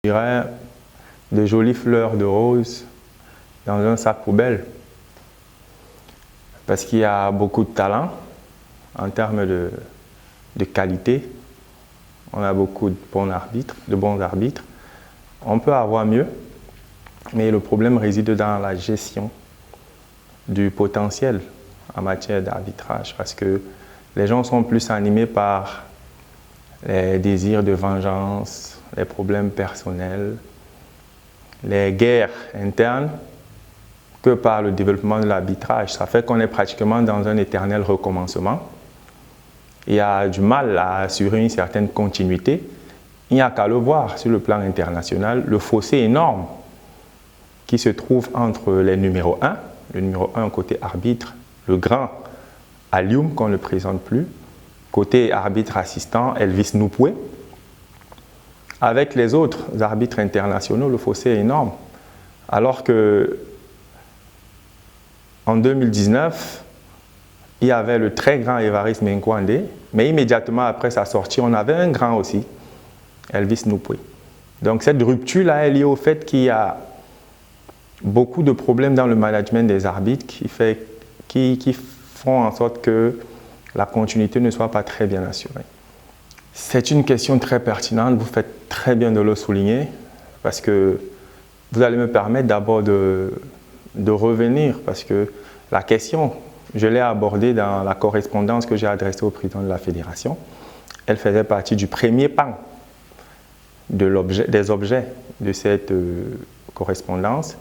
Je dirais de jolies fleurs de rose dans un sac poubelle. Parce qu'il y a beaucoup de talent en termes de qualité. On a beaucoup de bons arbitres. On peut avoir mieux, mais le problème réside dans la gestion du potentiel en matière d'arbitrage. Parce que les gens sont plus animés par les désirs de vengeance, les problèmes personnels, les guerres internes, que par le développement de l'arbitrage. Ça fait qu'on est pratiquement dans un éternel recommencement. Il y a du mal à assurer une certaine continuité. Il n'y a qu'à le voir sur le plan international, le fossé énorme qui se trouve entre les numéros 1, le numéro 1 côté arbitre, le grand Alioum qu'on ne présente plus, côté arbitre assistant Elvis Nupwe. Avec les autres arbitres internationaux, le fossé est énorme. Alors que en 2019, il y avait le très grand Évariste Menkwandé, mais immédiatement après sa sortie, on avait un grand aussi, Elvis Nupwe. Donc cette rupture-là est liée au fait qu'il y a beaucoup de problèmes dans le management des arbitres qui font en sorte que la continuité ne soit pas très bien assurée. C'est une question très pertinente, vous faites très bien de le souligner, parce que vous allez me permettre d'abord de revenir, parce que la question, je l'ai abordée dans la correspondance que j'ai adressée au président de la fédération. Elle faisait partie du premier pan des objets de cette correspondance,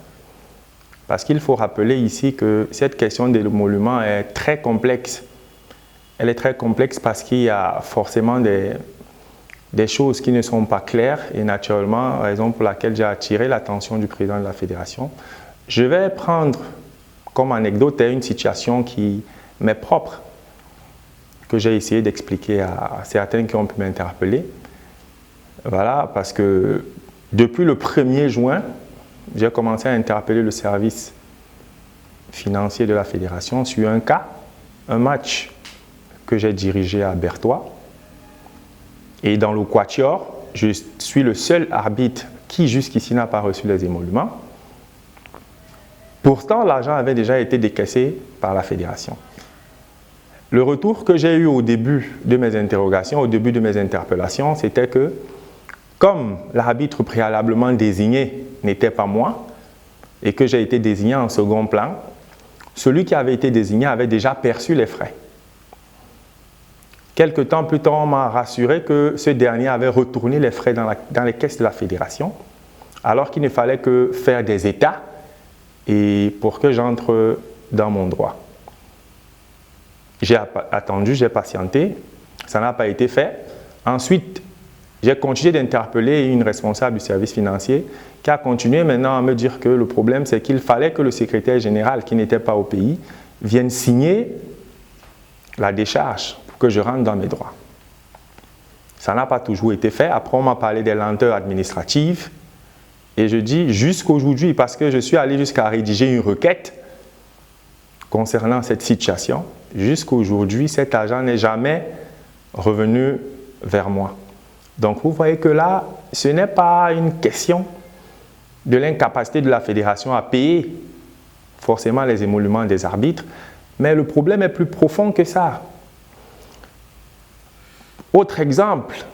parce qu'il faut rappeler ici que cette question de l'émolument est très complexe. Elle est très complexe parce qu'il y a forcément des choses qui ne sont pas claires et naturellement, raison pour laquelle j'ai attiré l'attention du président de la fédération. Je vais prendre comme anecdote une situation qui m'est propre, que j'ai essayé d'expliquer à certains qui ont pu m'interpeller. Voilà, parce que depuis le 1er juin, j'ai commencé à interpeller le service financier de la fédération sur un cas, un match que j'ai dirigé à Berthois. Et dans le quatuor, je suis le seul arbitre qui jusqu'ici n'a pas reçu les émoluments. Pourtant, l'argent avait déjà été décaissé par la fédération. Le retour que j'ai eu au début de mes interrogations, au début de mes interpellations, c'était que comme l'arbitre préalablement désigné n'était pas moi et que j'ai été désigné en second plan, celui qui avait été désigné avait déjà perçu les frais. Quelque temps plus tard, on m'a rassuré que ce dernier avait retourné les frais dans les caisses de la fédération, alors qu'il ne fallait que faire des états et pour que j'entre dans mon droit. J'ai attendu, j'ai patienté, ça n'a pas été fait. Ensuite, j'ai continué d'interpeller une responsable du service financier qui a continué maintenant à me dire que le problème, c'est qu'il fallait que le secrétaire général, qui n'était pas au pays, vienne signer la décharge pour que je rentre dans mes droits. Ça n'a pas toujours été fait. Après, on m'a parlé des lenteurs administratives. Et je dis jusqu'aujourd'hui, parce que je suis allé jusqu'à rédiger une requête concernant cette situation, jusqu'aujourd'hui, cet agent n'est jamais revenu vers moi. Donc, vous voyez que là, ce n'est pas une question de l'incapacité de la fédération à payer forcément les émoluments des arbitres, mais le problème est plus profond que ça. Autre exemple,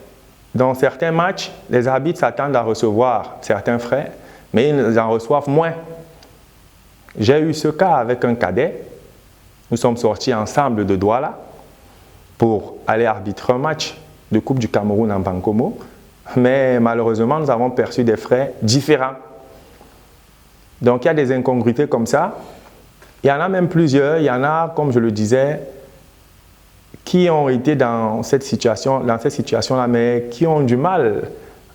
dans certains matchs, les arbitres s'attendent à recevoir certains frais, mais ils en reçoivent moins. J'ai eu ce cas avec un cadet. Nous sommes sortis ensemble de Douala pour aller arbitrer un match de Coupe du Cameroun en Bankomo, mais malheureusement, nous avons perçu des frais différents. Donc, il y a des incongruités comme ça. Il y en a même plusieurs. Il y en a, comme je le disais, qui ont été dans cette situation-là, mais qui ont du mal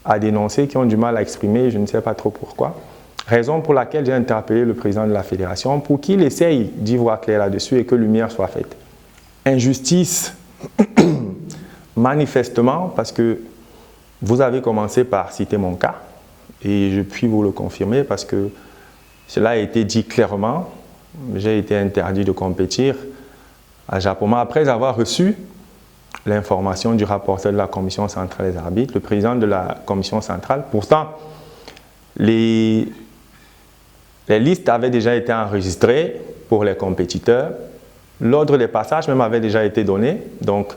à dénoncer, qui ont du mal à exprimer, je ne sais pas trop pourquoi. Raison pour laquelle j'ai interpellé le président de la fédération pour qu'il essaye d'y voir clair là-dessus et que lumière soit faite. Injustice, manifestement, parce que vous avez commencé par citer mon cas, et je puis vous le confirmer parce que cela a été dit clairement. J'ai été interdit de compétir à Japoma après avoir reçu l'information du rapporteur de la commission centrale des arbitres, le président de la commission centrale. Pourtant, Les listes avaient déjà été enregistrées pour les compétiteurs. L'ordre des passages même avait déjà été donné. Donc,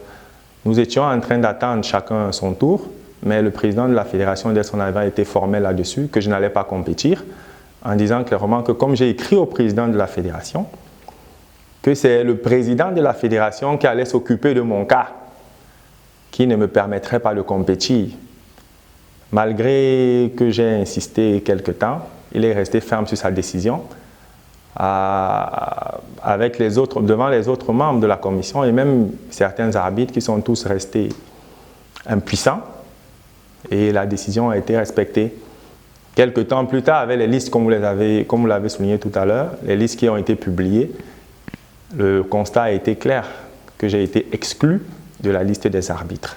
nous étions en train d'attendre chacun son tour, mais le président de la fédération, dès son arrivée, a été formel là-dessus, que je n'allais pas compétir, en disant clairement que comme j'ai écrit au président de la fédération, que c'est le président de la fédération qui allait s'occuper de mon cas, qui ne me permettrait pas de compétir. Malgré que j'ai insisté quelque temps, il est resté ferme sur sa décision avec devant les autres membres de la commission et même certains arbitres qui sont tous restés impuissants. Et la décision a été respectée. Quelque temps plus tard, avec les listes, comme vous l'avez souligné tout à l'heure, les listes qui ont été publiées, le constat a été clair que j'ai été exclu de la liste des arbitres.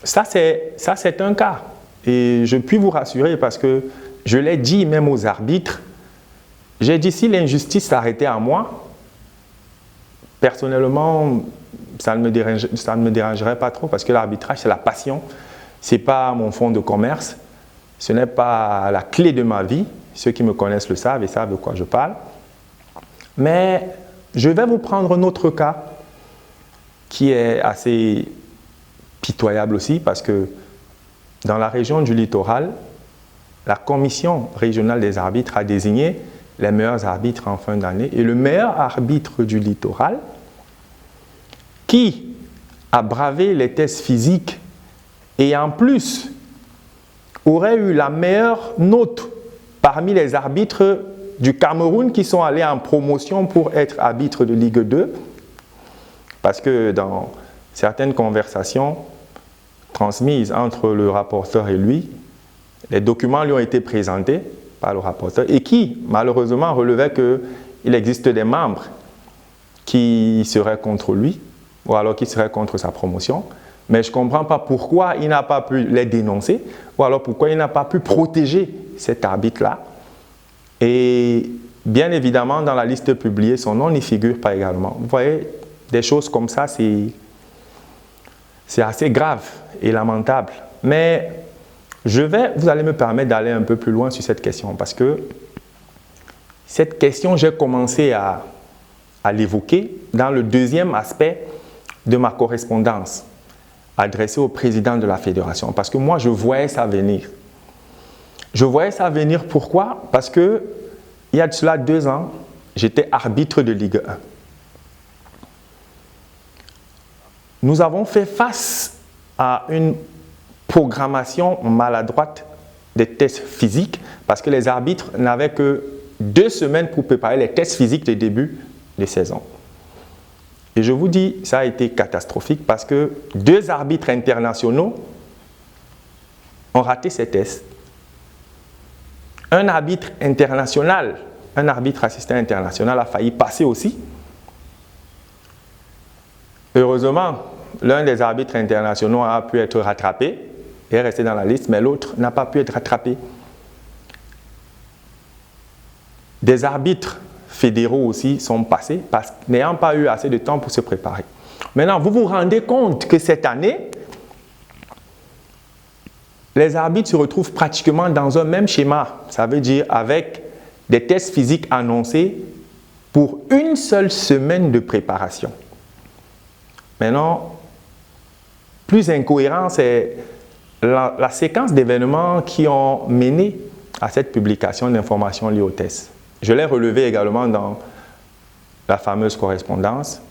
Ça, c'est un cas. Et je puis vous rassurer parce que je l'ai dit même aux arbitres. J'ai dit, si l'injustice s'arrêtait à moi, personnellement, ça ne me dérangerait pas trop parce que l'arbitrage, c'est la passion. Ce n'est pas mon fonds de commerce. Ce n'est pas la clé de ma vie. Ceux qui me connaissent le savent et savent de quoi je parle. Mais je vais vous prendre un autre cas qui est assez pitoyable aussi parce que dans la région du littoral, la commission régionale des arbitres a désigné les meilleurs arbitres en fin d'année et le meilleur arbitre du littoral qui a bravé les tests physiques et en plus aurait eu la meilleure note parmi les arbitres du Cameroun qui sont allés en promotion pour être arbitres de Ligue 2 parce que dans certaines conversations transmises entre le rapporteur et lui, les documents lui ont été présentés par le rapporteur et qui, malheureusement, relevaient qu'il existe des membres qui seraient contre lui ou alors qui seraient contre sa promotion. Mais je ne comprends pas pourquoi il n'a pas pu les dénoncer ou alors pourquoi il n'a pas pu protéger cet arbitre-là. Et bien évidemment, dans la liste publiée, son nom n'y figure pas également. Vous voyez, des choses comme ça, c'est assez grave et lamentable. Mais vous allez me permettre d'aller un peu plus loin sur cette question parce que cette question, j'ai commencé à l'évoquer dans le deuxième aspect de ma correspondance adressée au président de la fédération parce que moi, je voyais ça venir. Je voyais ça venir pourquoi? Parce que il y a de cela 2 ans, j'étais arbitre de Ligue 1. Nous avons fait face à une programmation maladroite des tests physiques parce que les arbitres n'avaient que 2 semaines pour préparer les tests physiques de début de saison. Et je vous dis, ça a été catastrophique parce que 2 arbitres internationaux ont raté ces tests. Un arbitre international, un arbitre assistant international a failli passer aussi. Heureusement, l'un des arbitres internationaux a pu être rattrapé et est resté dans la liste, mais l'autre n'a pas pu être rattrapé. Des arbitres fédéraux aussi sont passés n'ayant pas eu assez de temps pour se préparer. Maintenant, vous vous rendez compte que cette année, les arbitres se retrouvent pratiquement dans un même schéma. Ça veut dire avec des tests physiques annoncés pour une seule semaine de préparation. Maintenant, plus incohérent, c'est la séquence d'événements qui ont mené à cette publication d'informations liées aux tests. Je l'ai relevé également dans la fameuse correspondance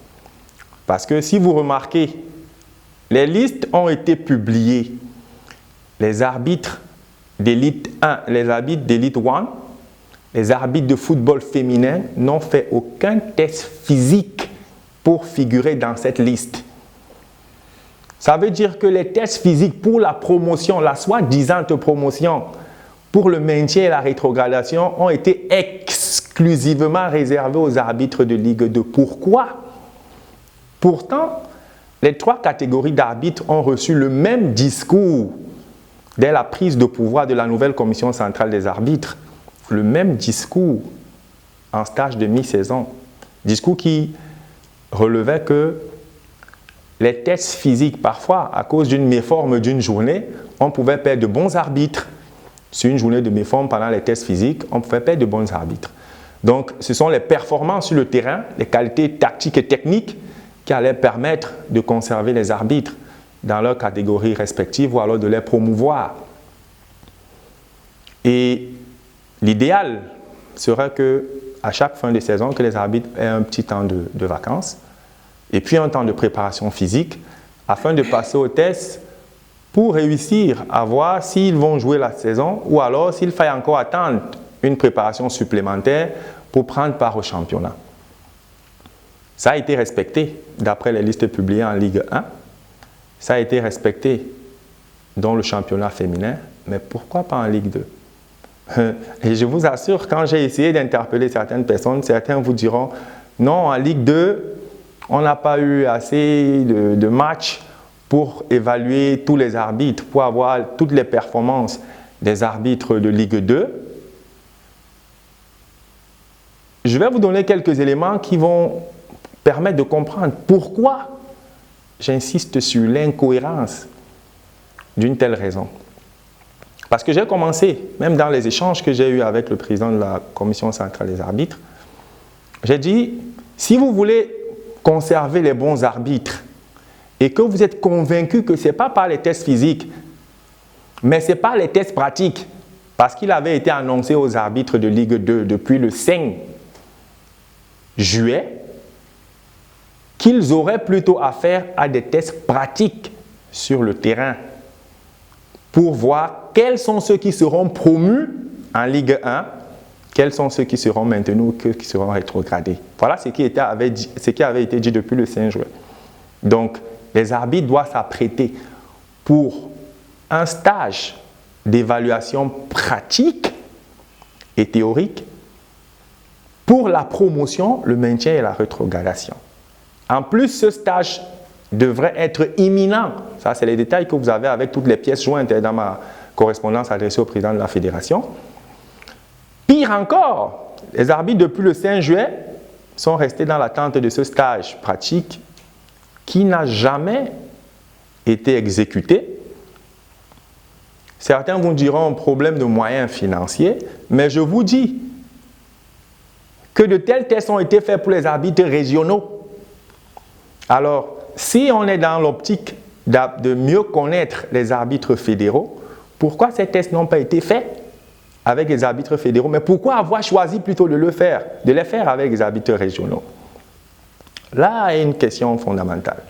parce que si vous remarquez, les listes ont été publiées. Les arbitres d'élite 1, les arbitres d'élite 1, les arbitres de football féminin n'ont fait aucun test physique pour figurer dans cette liste. Ça veut dire que les tests physiques pour la promotion, la soi-disant promotion, pour le maintien et la rétrogradation ont été exclusivement réservés aux arbitres de Ligue 2. Pourquoi? Pourtant, les 3 catégories d'arbitres ont reçu le même discours dès la prise de pouvoir de la nouvelle commission centrale des arbitres. Le même discours en stage de mi-saison. Discours qui relevait que les tests physiques, parfois, à cause d'une méforme d'une journée, on pouvait perdre de bons arbitres sur une journée de méforme pendant les tests physiques, on pouvait perdre de bons arbitres. Donc, ce sont les performances sur le terrain, les qualités tactiques et techniques qui allaient permettre de conserver les arbitres dans leurs catégories respectives ou alors de les promouvoir. Et l'idéal serait qu'à chaque fin de saison, que les arbitres aient un petit temps de vacances et puis un temps de préparation physique afin de passer au test pour réussir à voir s'ils vont jouer la saison ou alors s'il faille encore attendre une préparation supplémentaire pour prendre part au championnat. Ça a été respecté d'après les listes publiées en Ligue 1. Ça a été respecté dans le championnat féminin, mais pourquoi pas en Ligue 2? Et je vous assure, quand j'ai essayé d'interpeller certaines personnes, certains vous diront « Non, en Ligue 2, on n'a pas eu assez de matchs pour évaluer tous les arbitres, pour avoir toutes les performances des arbitres de Ligue 2. » Je vais vous donner quelques éléments qui vont permettre de comprendre pourquoi j'insiste sur l'incohérence d'une telle raison. Parce que j'ai commencé, même dans les échanges que j'ai eus avec le président de la Commission centrale des arbitres, j'ai dit, si vous voulez conserver les bons arbitres et que vous êtes convaincu que ce n'est pas par les tests physiques, mais c'est par les tests pratiques, parce qu'il avait été annoncé aux arbitres de Ligue 2 depuis le 5 juillet, qu'ils auraient plutôt affaire à des tests pratiques sur le terrain pour voir quels sont ceux qui seront promus en Ligue 1, quels sont ceux qui seront maintenus ou qui seront rétrogradés. Voilà ce qui avait été dit depuis le 5 juin. Donc, les arbitres doivent s'apprêter pour un stage d'évaluation pratique et théorique pour la promotion, le maintien et la rétrogradation. En plus, ce stage devrait être imminent. Ça, c'est les détails que vous avez avec toutes les pièces jointes dans ma correspondance adressée au président de la Fédération. Pire encore, les arbitres, depuis le 5 juillet, sont restés dans l'attente de ce stage pratique qui n'a jamais été exécuté. Certains vous diront problème de moyens financiers, mais je vous dis que de tels tests ont été faits pour les arbitres régionaux. Alors, si on est dans l'optique de mieux connaître les arbitres fédéraux, pourquoi ces tests n'ont pas été faits avec les arbitres fédéraux? Mais pourquoi avoir choisi plutôt de les faire avec les arbitres régionaux? Là est une question fondamentale.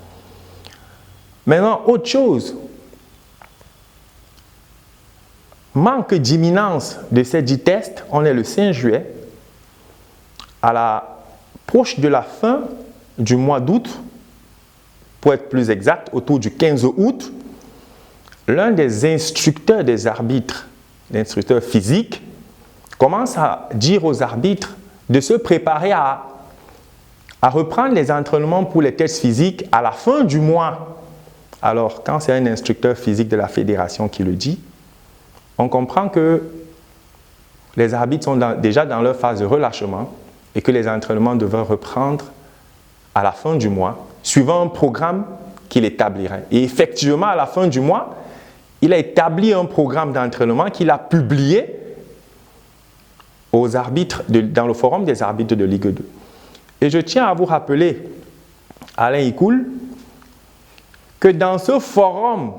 Maintenant, autre chose, manque d'imminence de ces 10 tests, on est le 5 juillet, à l'approche de la fin du mois d'août, pour être plus exact, autour du 15 août, l'un des instructeurs des arbitres, l'instructeur physique, commence à dire aux arbitres de se préparer à reprendre les entraînements pour les tests physiques à la fin du mois. Alors, quand c'est un instructeur physique de la fédération qui le dit, on comprend que les arbitres sont déjà dans leur phase de relâchement et que les entraînements devraient reprendre à la fin du mois, suivant un programme qu'il établirait. Et effectivement, à la fin du mois, il a établi un programme d'entraînement qu'il a publié aux arbitres dans le forum des arbitres de Ligue 2. Et je tiens à vous rappeler, Alain Icoul, que dans ce forum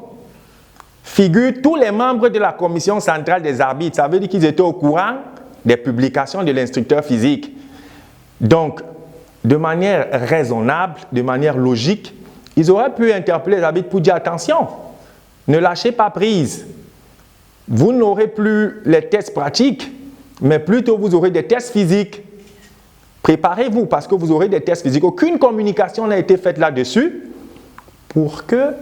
figurent tous les membres de la commission centrale des arbitres. Ça veut dire qu'ils étaient au courant des publications de l'instructeur physique. Donc, de manière raisonnable, de manière logique, ils auraient pu interpeller les arbitres pour dire attention, ne lâchez pas prise. Vous n'aurez plus les tests pratiques, mais plutôt vous aurez des tests physiques. Préparez-vous parce que vous aurez des tests physiques. Aucune communication n'a été faite là-dessus pour que,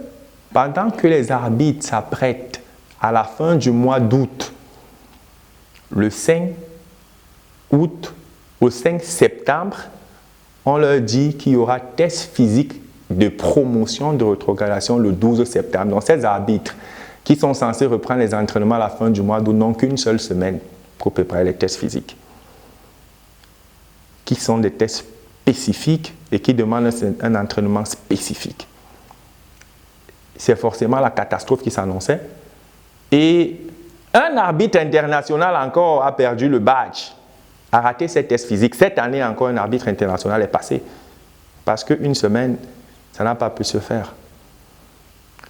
pendant que les arbitres s'apprêtent à la fin du mois d'août, le 5 août au 5 septembre, on leur dit qu'il y aura test physique de promotion de rétrogradation le 12 septembre. Donc, ces arbitres qui sont censés reprendre les entraînements à la fin du mois d'août n'ont qu'une seule semaine pour préparer les tests physiques, qui sont des tests spécifiques et qui demandent un entraînement spécifique. C'est forcément la catastrophe qui s'annonçait. Et Un arbitre international encore a perdu le badge, a raté ses tests physiques. Cette année encore, un arbitre international est passé. Parce qu'une semaine, ça n'a pas pu se faire.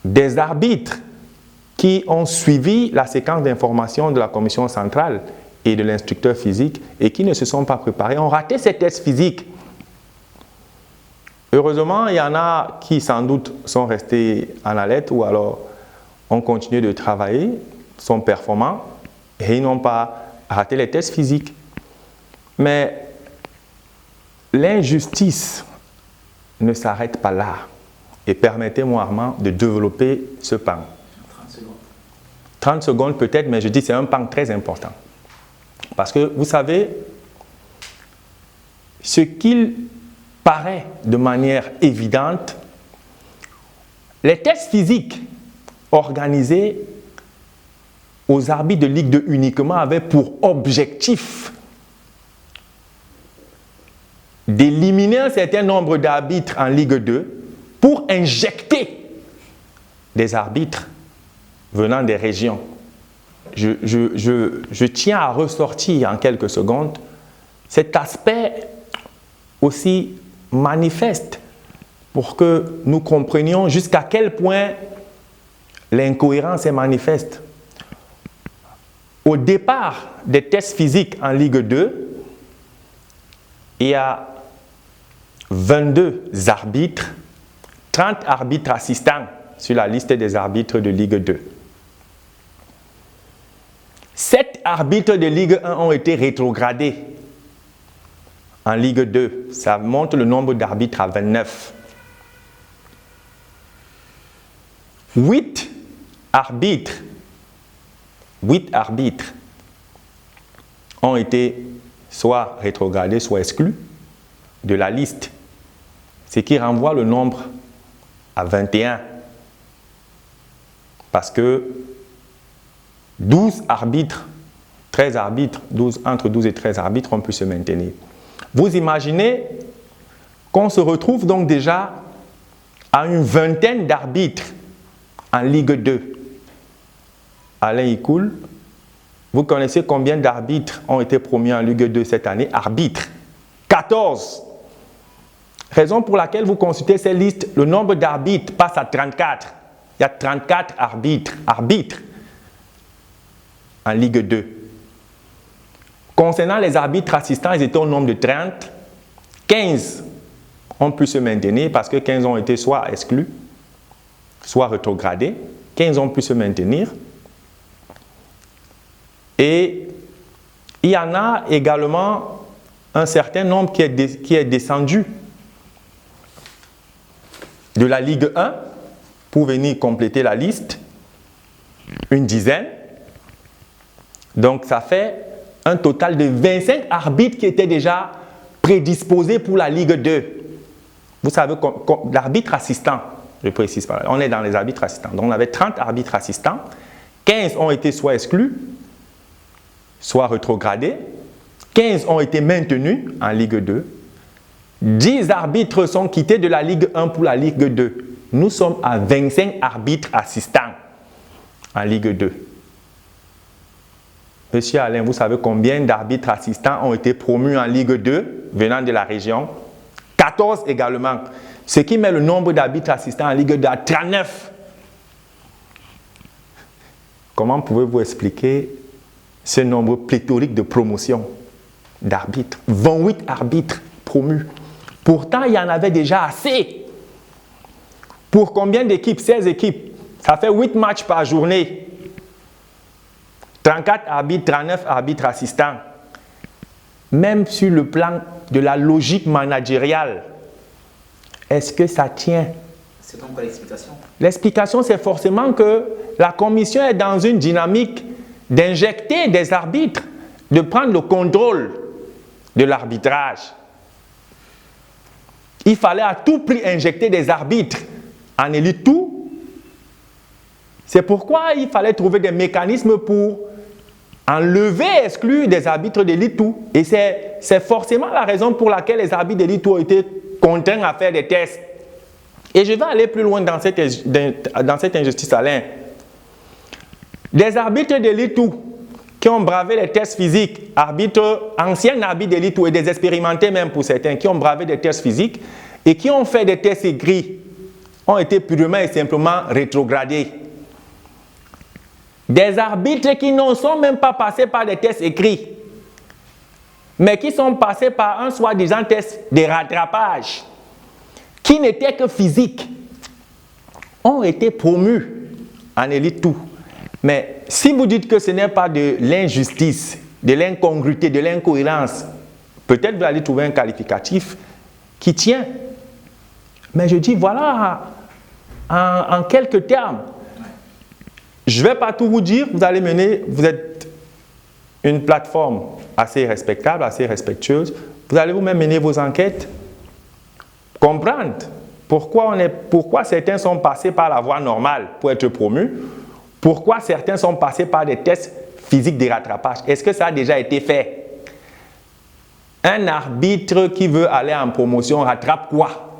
Des arbitres qui ont suivi la séquence d'information de la commission centrale et de l'instructeur physique et qui ne se sont pas préparés ont raté ces tests physiques. Heureusement, il y en a qui sans doute sont restés en alerte ou alors ont continué de travailler, sont performants et ils n'ont pas raté les tests physiques. Mais l'injustice ne s'arrête pas là. Et permettez-moi, Armand, de développer ce pan. 30 secondes. 30 secondes peut-être, mais je dis que c'est un pan très important. Parce que, vous savez, ce qu'il paraît de manière évidente, les tests physiques organisés aux arbitres de Ligue 2 uniquement avaient pour objectif d'éliminer un certain nombre d'arbitres en Ligue 2 pour injecter des arbitres venant des régions. Je tiens à ressortir en quelques secondes cet aspect aussi manifeste pour que nous comprenions jusqu'à quel point l'incohérence est manifeste. Au départ des tests physiques en Ligue 2, il y a 22 arbitres, 30 arbitres assistants sur la liste des arbitres de Ligue 2. 7 arbitres de Ligue 1 ont été rétrogradés en Ligue 2. Ça monte le nombre d'arbitres à 29. 8 arbitres ont été soit rétrogradés, soit exclus de la liste, ce qui renvoie le nombre à 21. Parce que 12 arbitres, 13 arbitres, entre 12 et 13 arbitres ont pu se maintenir. Vous imaginez qu'on se retrouve donc déjà à une vingtaine d'arbitres en Ligue 2. Alain Ikoul, vous connaissez combien d'arbitres ont été promus en Ligue 2 cette année? Arbitres. 14. Raison pour laquelle vous consultez ces listes, le nombre d'arbitres passe à 34. Il y a 34 arbitres en Ligue 2. Concernant les arbitres assistants, ils étaient au nombre de 30. 15 ont pu se maintenir parce que 15 ont été soit exclus, soit rétrogradés. 15 ont pu se maintenir. Et il y en a également un certain nombre qui est descendu de la Ligue 1 pour venir compléter la liste, une dizaine. Donc ça fait un total de 25 arbitres qui étaient déjà prédisposés pour la Ligue 2. Vous savez, l'arbitre assistant, je précise pas, on est dans les arbitres assistants. Donc on avait 30 arbitres assistants, 15 ont été soit exclus, soit rétrogradés, 15 ont été maintenus en Ligue 2, 10 arbitres sont quittés de la Ligue 1 pour la Ligue 2. Nous sommes à 25 arbitres assistants en Ligue 2. Monsieur Alain, vous savez combien d'arbitres assistants ont été promus en Ligue 2 venant de la région? 14 également. Ce qui met le nombre d'arbitres assistants en Ligue 2 à 39. Comment pouvez-vous expliquer ce nombre pléthorique de promotions d'arbitres? 28 arbitres promus. Pourtant, il y en avait déjà assez. Pour combien d'équipes? 16 équipes. Ça fait 8 matchs par journée. 34 arbitres, 39 arbitres assistants. Même sur le plan de la logique managériale, est-ce que ça tient? C'est donc quoi l'explication? L'explication, c'est forcément que la commission est dans une dynamique d'injecter des arbitres, de prendre le contrôle de l'arbitrage. Il fallait à tout prix injecter des arbitres en élite tout. C'est pourquoi il fallait trouver des mécanismes pour enlever, exclure des arbitres d'élite tout. Et c'est forcément la raison pour laquelle les arbitres d'élite tout ont été contraints à faire des tests. Et je vais aller plus loin dans cette injustice, Alain. Des arbitres d'élite qui ont bravé les tests physiques, anciens arbitres d'élite et des expérimentés même pour certains, qui ont bravé des tests physiques et qui ont fait des tests écrits, ont été purement et simplement rétrogradés. Des arbitres qui ne sont même pas passés par des tests écrits, mais qui sont passés par un soi-disant test de rattrapage, qui n'était que physique, ont été promus en élite tout. Mais si vous dites que ce n'est pas de l'injustice, de l'incongruité, de l'incohérence, peut-être vous allez trouver un qualificatif qui tient. Mais je dis, voilà, en quelques termes, je ne vais pas tout vous dire, vous êtes une plateforme assez respectable, assez respectueuse, vous allez vous-même mener vos enquêtes, comprendre pourquoi certains sont passés par la voie normale pour être promus, pourquoi certains sont passés par des tests physiques de rattrapage. Est-ce que ça a déjà été fait? Un arbitre qui veut aller en promotion rattrape quoi?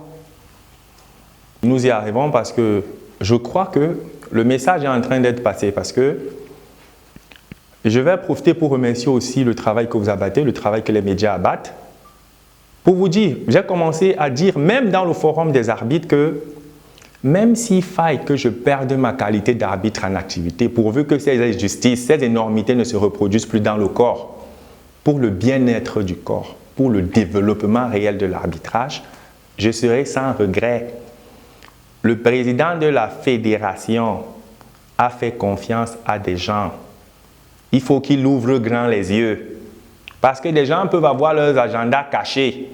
Nous y arrivons parce que je crois que le message est en train d'être passé, parce que je vais profiter pour remercier aussi le travail que vous abattez, le travail que les médias abattent. Pour vous dire, j'ai commencé à dire, même dans le forum des arbitres, que même s'il faille que je perde ma qualité d'arbitre en activité, pourvu que ces injustices, ces énormités ne se reproduisent plus dans le corps, pour le bien-être du corps, pour le développement réel de l'arbitrage, je serai sans regret. Le président de la fédération a fait confiance à des gens. Il faut qu'il ouvre grand les yeux. Parce que des gens peuvent avoir leurs agendas cachés.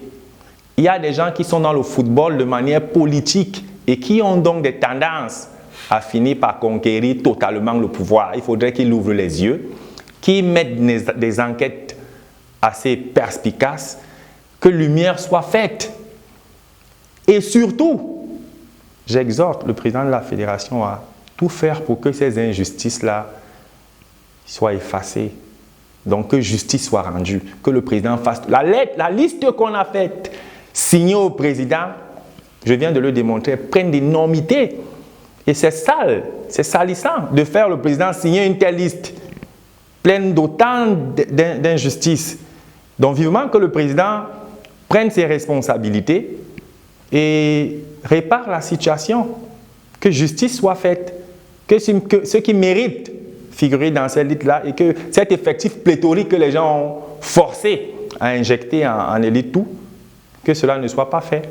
Il y a des gens qui sont dans le football de manière politique et qui ont donc des tendances à finir par conquérir totalement le pouvoir. Il faudrait qu'ils ouvrent les yeux, qu'ils mettent des enquêtes assez perspicaces, que lumière soit faite. Et surtout, j'exhorte le président de la fédération à tout faire pour que ces injustices-là soient effacées. Donc que justice soit rendue, que le président fasse la liste qu'on a faite, signée au président, je viens de le démontrer, prenne d'énormité. Et c'est sale, c'est salissant de faire le président signer une telle liste pleine d'autant d'injustices. Donc vivement que le président prenne ses responsabilités et répare la situation, que justice soit faite, que ceux qui méritent figurer dans cette liste-là et que cet effectif pléthorique que les gens ont forcé à injecter en élite tout, que cela ne soit pas fait.